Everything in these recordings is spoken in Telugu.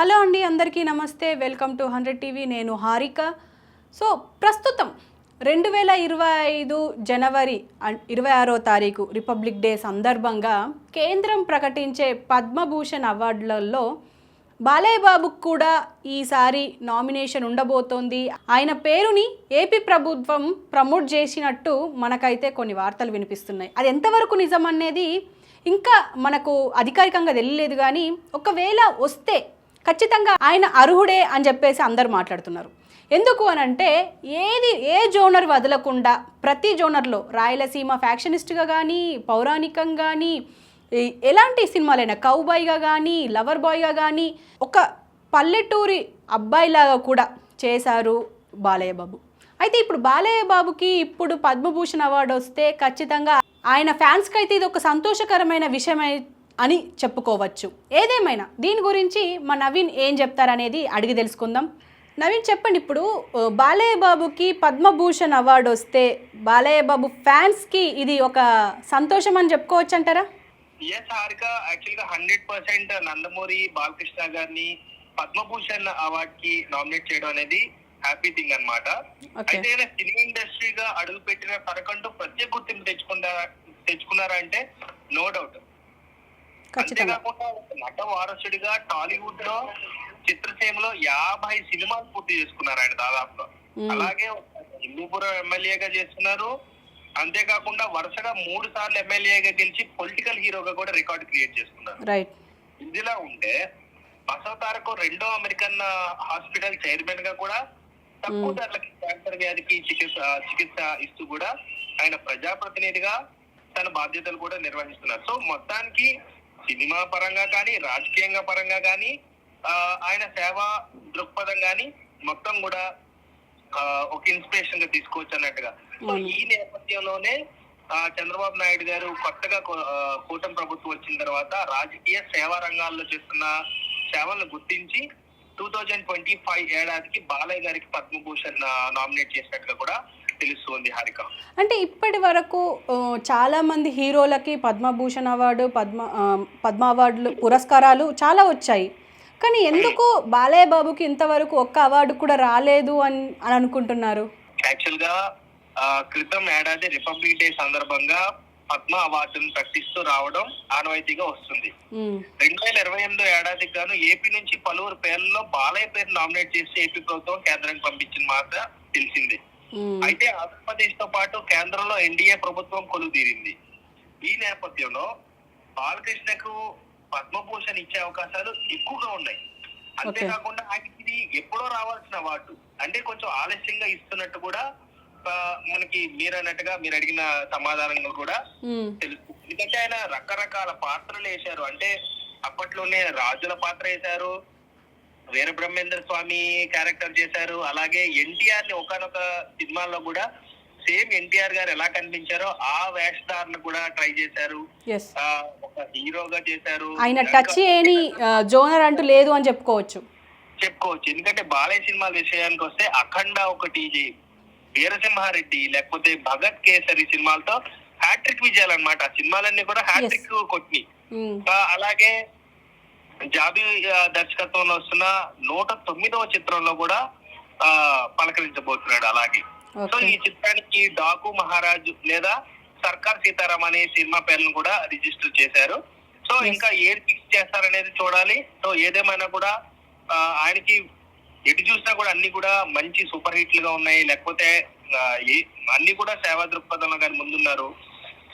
హలో అండి, అందరికీ నమస్తే. Welcome to 100 TV. నేను హారిక. సో ప్రస్తుతం 2025 జనవరి 26వ తారీఖు రిపబ్లిక్ డే సందర్భంగా కేంద్రం ప్రకటించే పద్మభూషణ్ అవార్డులలో బాలయ్య బాబుకు కూడా ఈసారి నామినేషన్ ఉండబోతోంది. ఆయన పేరుని ఏపీ ప్రభుత్వం ప్రమోట్ చేసినట్టు మనకైతే కొన్ని వార్తలు వినిపిస్తున్నాయి. అది ఎంతవరకు నిజం అనేది ఇంకా మనకు అధికారికంగా తెలియలేదు. కానీ ఒకవేళ వస్తే ఖచ్చితంగా ఆయన అర్హుడే అని చెప్పేసి అందరూ మాట్లాడుతున్నారు. ఎందుకు అని అంటే ఏ జోనర్ వదలకుండా ప్రతి జోనర్లో రాయలసీమ ఫ్యాక్షనిస్ట్గా కానీ, పౌరాణికంగా కానీ, ఎలాంటి సినిమాలైనా కౌబాయ్గా కానీ, లవర్ బాయ్గా కానీ ఒక పల్లెటూరి అబ్బాయిలాగా కూడా చేశారు బాలయ్య బాబు. అయితే ఇప్పుడు బాలయ్య బాబుకి ఇప్పుడు పద్మభూషణ్ అవార్డు వస్తే ఖచ్చితంగా ఆయన ఫ్యాన్స్కి అయితే ఇది ఒక సంతోషకరమైన విషయం అని చెప్పుకోవచ్చు. ఏదేమైనా దీని గురించి మా నవీన్ ఏం చెప్తారనేది అడిగి తెలుసుకుందాం. నవీన్, చెప్పండి. ఇప్పుడు బాలయ్య బాబుకి పద్మభూషణ్ అవార్డు వస్తే బాలయ్య బాబు ఫ్యాన్స్కి ఇది ఒక సంతోషం అని చెప్పుకోవచ్చు అంటారా? ఎస్ హారిక, యాక్చువల్ గా 100% నందమూరి బాలకృష్ణ గారిని పద్మభూషణ్ అవార్డ్ కి నామినేట్ చేయడం అనేది హ్యాపీ థింగ్ అన్నమాట. అయితే సినీ ఇండస్ట్రీగా అడుగు పెట్టిన తనకంటూ ప్రత్యేక గుర్తింపు తెచ్చుకున్నారా అంటే నో డౌట్. అంతేకాకుండా నట వారసుడిగా టాలీవుడ్ లో చిత్రసీమలో 50 సినిమాలు పూర్తి చేసుకున్నారు ఆయన దాదాపుగా. అలాగే హిందూపురం ఎమ్మెల్యేగా చేస్తున్నారు. అంతేకాకుండా వరుసగా 3 సార్లు ఎమ్మెల్యేగా గెలిచి పొలిటికల్ హీరోగా కూడా రికార్డు క్రియేట్ చేసుకున్నారు. ఇందులో ఉంటే బసవతారకు 2వ అమెరికన్ హాస్పిటల్ చైర్మన్ గా కూడా తక్కువ ధరలకి క్యాన్సర్ వ్యాధికి చికిత్స ఇస్తూ కూడా ఆయన ప్రజాప్రతినిధిగా తన బాధ్యతలు కూడా నిర్వహిస్తున్నారు. సో మొత్తానికి సినిమా పరంగా కానీ, రాజకీయంగా పరంగా కానీ, ఆయన సేవా దృక్పథం కానీ మొత్తం కూడా ఒక ఇన్స్పిరేషన్ గా తీసుకోవచ్చు అన్నట్టుగా. సో ఈ నేపథ్యంలోనే చంద్రబాబు నాయుడు గారు కొత్తగా కూటమి ప్రభుత్వం వచ్చిన తర్వాత రాజకీయ సేవా రంగాల్లో చేస్తున్న సేవలను గుర్తించి 2025 ఏడాదికి బాలయ్య గారికి పద్మభూషణ్ నామినేట్ చేసినట్టుగా కూడా తెలుస్తుంది హారిక. అంటే ఇప్పటి వరకు చాలా మంది హీరోలకి పద్మభూషణ్ అవార్డు, పద్మ అవార్డులు, పురస్కారాలు చాలా వచ్చాయి. కానీ ఎందుకు బాలయ్య బాబుకి ఇంతవరకు ఒక్క అవార్డు కూడా రాలేదు అని అనుకుంటున్నారు? యాక్చువల్ గా క్రితం ఏడాది రిపబ్లిక్ డే సందర్భంగా పద్మ అవార్డును ప్రకటిస్తూ రావడం ఆనవాయితీగా వస్తుంది. 2028 ఏడాదికి గాను ఏపీ నుంచి పలువురు పేర్లలో బాలయ్య పేరు నామినేట్ చేసి ఏపీ ప్రభుత్వం కేంద్రానికి పంపించిన మాట తెలిసింది. అయితే ఆంధ్రప్రదేశ్ తో పాటు కేంద్రంలో ఎన్డీఏ ప్రభుత్వం కొలుదీరింది. ఈ నేపథ్యంలో బాలకృష్ణకు పద్మభూషణ్ ఇచ్చే అవకాశాలు ఎక్కువగా ఉన్నాయి. అంతేకాకుండా ఆయనకి ఇది ఎప్పుడో రావాల్సిన అవార్డు, అంటే కొంచెం ఆలస్యంగా ఇస్తున్నట్టు కూడా మనకి మీరు అడిగిన సమాధానంగా కూడా తెలుసు. ఎందుకంటే ఆయన రకరకాల పాత్రలు వేశారు. అంటే అప్పట్లోనే రాజుల పాత్ర వేశారు, వీరబ్రహ్మేంద్ర స్వామి క్యారెక్టర్ చేశారు. అలాగే ఎన్టీఆర్ ని ఒకనొక సినిమాల్లో కూడా సేమ్ ఎన్టీఆర్ గారు ఎలా కనిపించారో ఆ వేషధారణ కూడా ట్రై చేశారు. ఒక హీరోగా చేశారు. ఆయన టచ్ ఏని జోనర్ అంటూ లేదు అని చెప్పుకోవచ్చు. ఎందుకంటే బాలయ్య సినిమాల విషయానికి వస్తే అఖండ ఒకటి, వీరసింహారెడ్డి, లేకపోతే భగత్ కేసరి సినిమాలతో హ్యాట్రిక్ విజయాలు అన్నమాట. ఆ సినిమాలన్నీ కూడా హ్యాట్రిక్ కొట్టి, అలాగే జాబీ దర్శకత్వంలో వస్తున్న 109వ చిత్రంలో కూడా పలకరించబోతున్నాడు. అలాగే సో ఈ చిత్రానికి డాకు మహారాజు లేదా సర్కార్ సీతారాం అనే సినిమా పేర్లను కూడా రిజిస్టర్ చేశారు. సో ఇంకా ఏది ఫిక్స్ చేస్తారనేది చూడాలి. సో ఏదేమైనా కూడా ఆయనకి ఎటు చూసినా కూడా అన్ని కూడా మంచి సూపర్ హిట్లు ఉన్నాయి. లేకపోతే అన్ని కూడా సేవా దృక్పథంలో కానీ ముందున్నారు.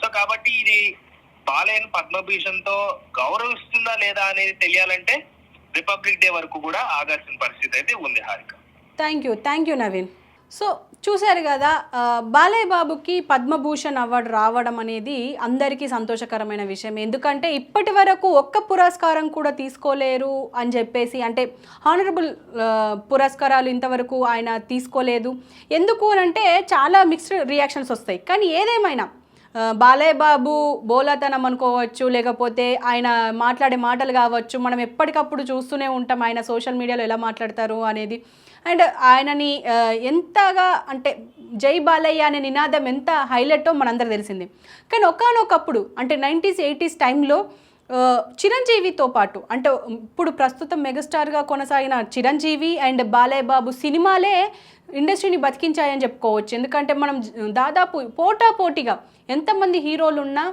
సో కాబట్టి ఇది బాలయ్యను పద్మభూషణ్ తో గౌరవిస్తుందా లేదా అనేది తెలియాలంటే రిపబ్లిక్ డే వరకు కూడా ఆగాల్సిన పరిస్థితి అయితే ఉంది Harika. Thank you Naveen. So చూశారు కదా, బాలయ్య బాబుకి పద్మభూషణ్ అవార్డు రావడం అనేది అందరికీ సంతోషకరమైన విషయం. ఎందుకంటే ఇప్పటి వరకు ఒక్క పురస్కారం కూడా తీసుకోలేరు అని చెప్పేసి, అంటే హానరబుల్ పురస్కారాలు ఇంతవరకు ఆయన తీసుకోలేదు. ఎందుకు అని అంటే చాలా మిక్స్డ్ రియాక్షన్స్ వస్తాయి. కానీ ఏదేమైనా బాలయ్య బాబు బోలాతనం అనుకోవచ్చు, లేకపోతే ఆయన మాట్లాడే మాటలు కావచ్చు, మనం ఎప్పటికప్పుడు చూస్తూనే ఉంటాం ఆయన సోషల్ మీడియాలో ఎలా మాట్లాడతారు అనేది. అండ్ ఆయనని ఎంతగా అంటే జై బాలయ్య అనే నినాదం ఎంత హైలైటో మనందరూ తెలిసింది. కానీ ఒకానొకప్పుడు అంటే 90s 80s టైంలో చిరంజీవితో పాటు అంటే ఇప్పుడు ప్రస్తుతం మెగాస్టార్గా కొనసాగిన చిరంజీవి అండ్ బాలయ్య బాబు సినిమాలే ఇండస్ట్రీని బతికించాయని చెప్పుకోవచ్చు. ఎందుకంటే మనం దాదాపు పోటాపోటీగా ఎంతమంది హీరోలు ఉన్నా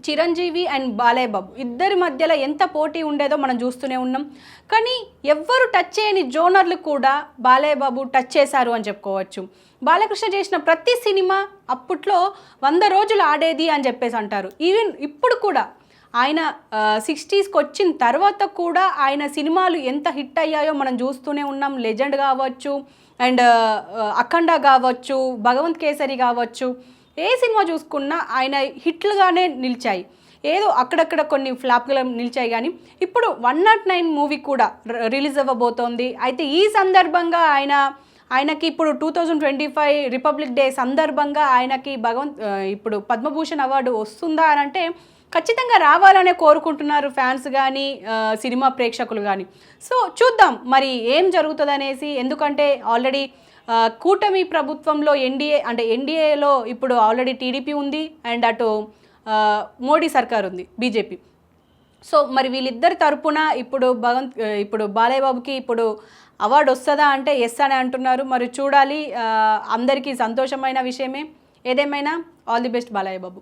చిరంజీవి అండ్ బాలయ్య బాబు ఇద్దరి మధ్యలో ఎంత పోటీ ఉండేదో మనం చూస్తూనే ఉన్నాం. కానీ ఎవ్వరు టచ్ చేయని జోనర్లు కూడా బాలయ్య బాబు టచ్ చేశారు అని చెప్పుకోవచ్చు. బాలకృష్ణ చేసిన ప్రతి సినిమా అప్పట్లో 100 రోజులు ఆడేది అని చెప్పేసి అంటారు. ఈవెన్ ఇప్పుడు కూడా ఆయన 60స్కి వచ్చిన తర్వాత కూడా ఆయన సినిమాలు ఎంత హిట్ అయ్యాయో మనం చూస్తూనే ఉన్నాం. లెజెండ్ కావచ్చు అండ్ అఖండ కావచ్చు, భగవంత్ కేసరి కావచ్చు, ఏ సినిమా చూసుకున్నా ఆయన హిట్లుగానే నిలిచాయి. ఏదో అక్కడక్కడ కొన్ని ఫ్లాప్గా నిలిచాయి. కానీ ఇప్పుడు 109 మూవీ కూడా రిలీజ్ అవ్వబోతోంది. అయితే ఈ సందర్భంగా ఆయనకి ఇప్పుడు 2025 రిపబ్లిక్ డే సందర్భంగా ఆయనకి ఇప్పుడు పద్మభూషణ్ అవార్డు వస్తుందా అని అంటే ఖచ్చితంగా రావాలనే కోరుకుంటున్నారు ఫ్యాన్స్ కానీ సినిమా ప్రేక్షకులు కానీ. సో చూద్దాం మరి ఏం జరుగుతుంది అనేసి. ఎందుకంటే ఆల్రెడీ కూటమి ప్రభుత్వంలో ఎన్డీఏలో ఇప్పుడు ఆల్రెడీ టీడీపీ ఉంది అండ్ అటు మోడీ సర్కార్ ఉంది, బీజేపీ. సో మరి వీళ్ళిద్దరి తరపున ఇప్పుడు బాలయ్య బాబుకి ఇప్పుడు అవార్డు వస్తుందా అంటే ఎస్ అని అంటున్నారు. మరి చూడాలి, అందరికీ సంతోషమైన విషయమే. ఏదేమైనా all the best Balayya Babu.